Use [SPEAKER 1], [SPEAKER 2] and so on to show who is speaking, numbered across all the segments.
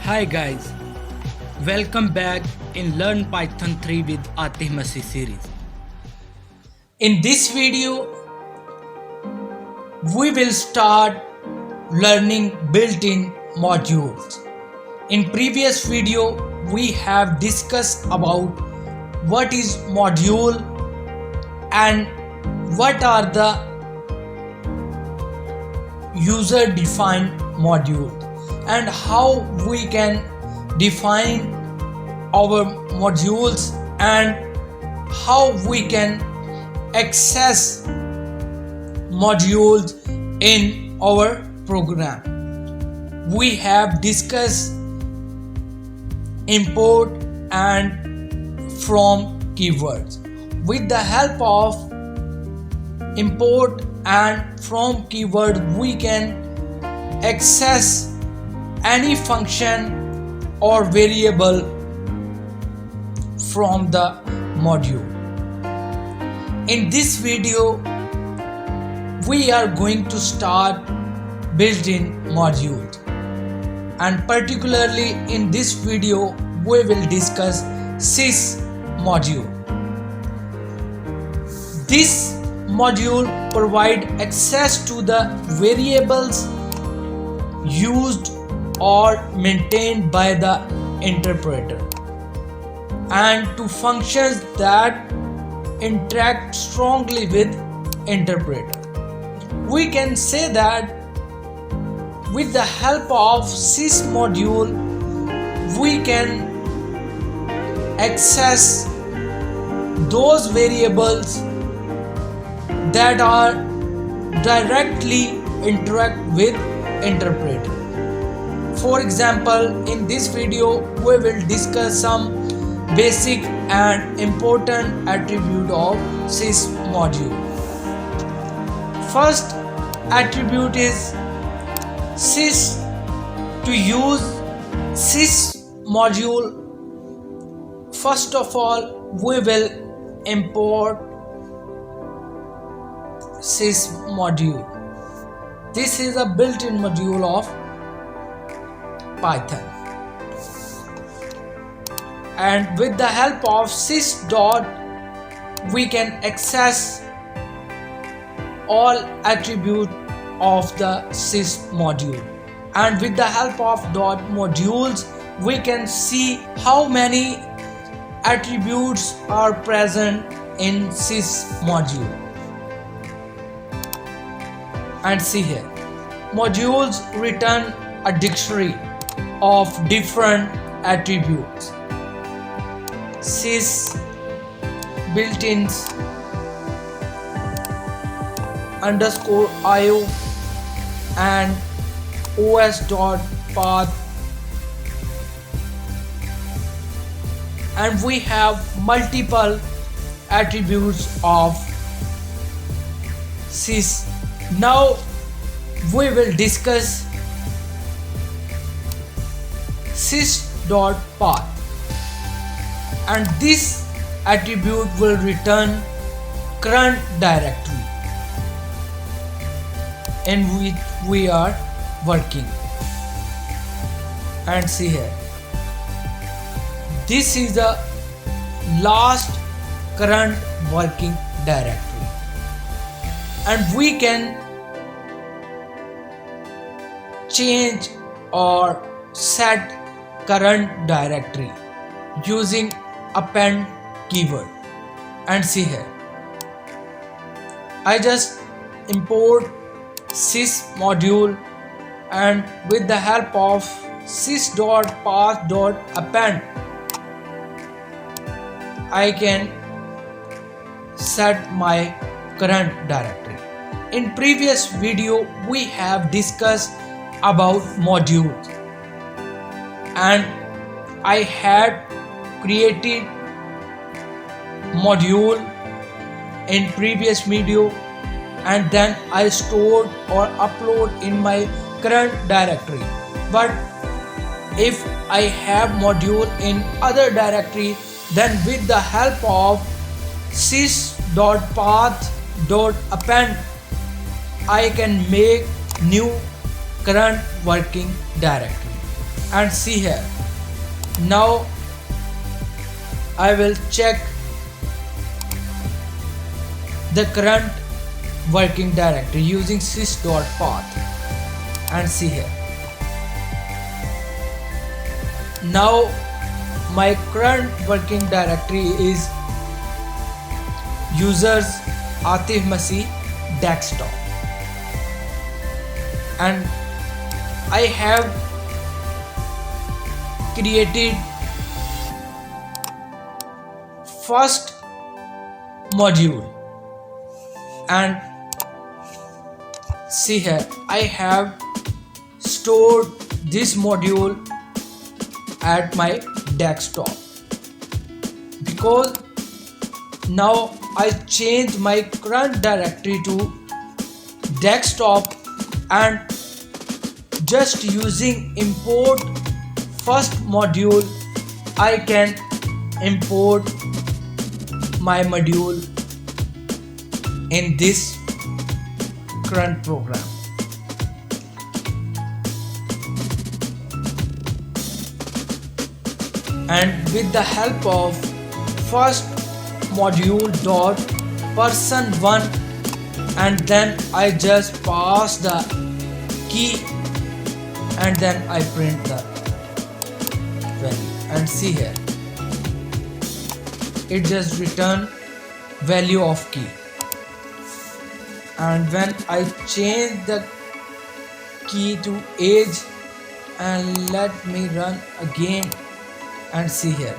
[SPEAKER 1] Hi guys, welcome back in Learn Python 3 with Atif Masih series. In this video, we will start learning built-in modules. In previous video, we have discussed about what is module and what are the user-defined modules and how we can define our modules and how we can access modules in our program. We have discussed import and from keywords. With the help of import and from keyword, we can access any function or variable from the module. In this video, we are going to start built-in modules, and particularly in this video we will discuss sys module. This module provides access to the variables used or maintained by the interpreter and to functions that interact strongly with interpreter. We can say that with the help of sys module we can access those variables that are directly interact with interpreter. For example, in this video we will discuss some basic and important attribute of sys module. First attribute is sys. To use sys module, first of all we will import sys module. This is a built-in module of Python, and with the help of sys dot we can access all attribute of the sys module, and with the help of dot modules we can see how many attributes are present in sys module. And see here, modules return a dictionary of different attributes. Sys built-ins underscore io and os.path, and we have multiple attributes of sys. Now we will discuss sys.path, and this attribute will return current directory in which we are working. And see here, this is the last current working directory, and we can change or set current directory using append keyword. And see here, I just import sys module, and with the help of sys.path.append I can set my current directory. In previous video we have discussed about modules, and I had created module in previous video, and then I stored or upload in my current directory. But if I have module in other directory, then with the help of sys.path.append I can make new current working directory. and see here. Now I will check the current working directory using sys.path and see here. Now my current working directory is users Atif Masih desktop, and I have created first module, and see here I have stored this module at my desktop, because now I change my current directory to desktop, and just using import first module I can import my module in this current program. And with the help of first module dot person1, and then I just pass the key and then I print the value, and see here it just return value of key. And when I change the key to age and let me run again, and see here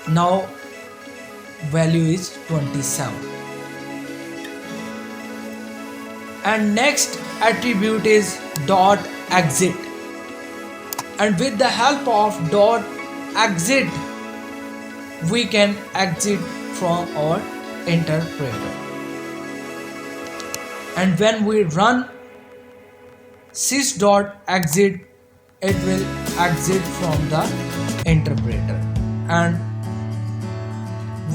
[SPEAKER 1] now value is 27. And next attribute is dot exit, and with the help of dot exit we can exit from our interpreter, and when we run sys.exit it will exit from the interpreter, and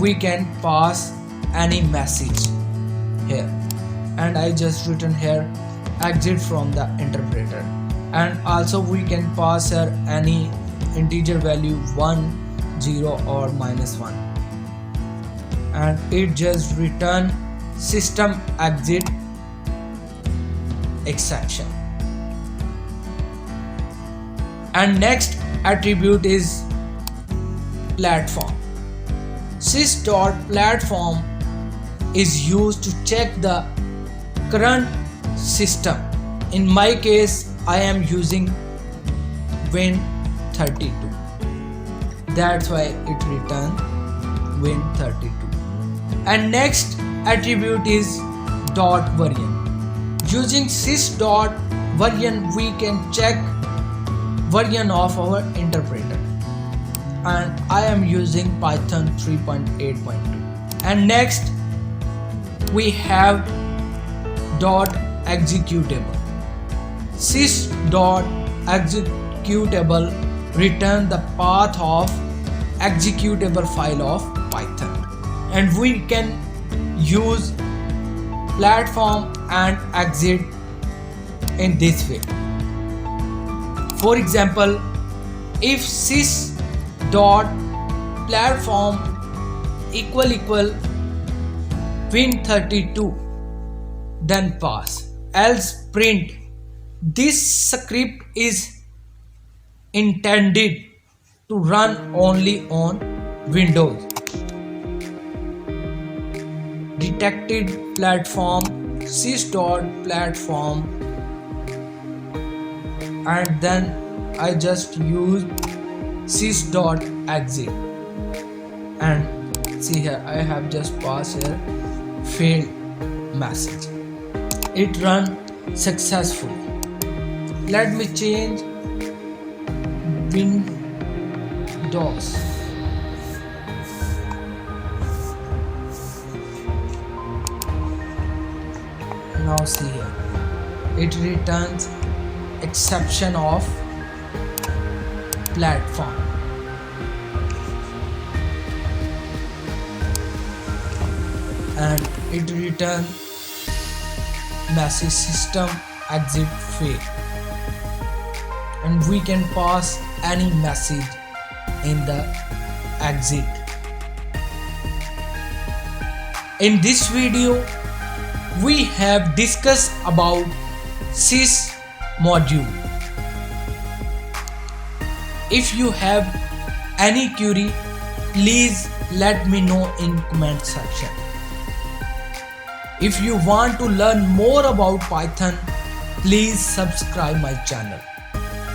[SPEAKER 1] we can pass any message here, and I just written here exit from the interpreter. And also we can pass here any integer value 1, 0 or -1, and it just return system exit exception. And next attribute is platform. Sys.platform is used to check the current system. In my case I am using Win32, that's why it returns Win32. And next attribute is dot version. Using sys.version we can check version of our interpreter, and I am using Python 3.8.2. And next we have dot executable. Sys.executable return the path of executable file of Python, and we can use platform and exit in this way. For example, if sys.platform equal Win32, then pass, else print. This script is intended to run only on Windows. Detected platform sys.platform, and then I just use sys.exit, and see here I have just passed here failed message. It run successfully. Let me change Windows. Now see here it returns exception of platform, and it returns message system exit fail. and we can pass any message in the exit. In this video, we have discussed about sys module. If you have any query, please let me know in comment section. If you want to learn more about Python, please subscribe my channel,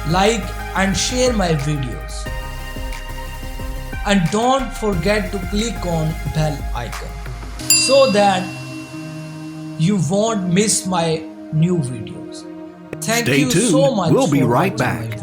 [SPEAKER 1] like and share my videos, and don't forget to click on bell icon so that you won't miss my new videos. Thank
[SPEAKER 2] Stay
[SPEAKER 1] you
[SPEAKER 2] tuned.
[SPEAKER 1] so much.
[SPEAKER 2] We'll be
[SPEAKER 1] for
[SPEAKER 2] right
[SPEAKER 1] watching
[SPEAKER 2] back.
[SPEAKER 1] my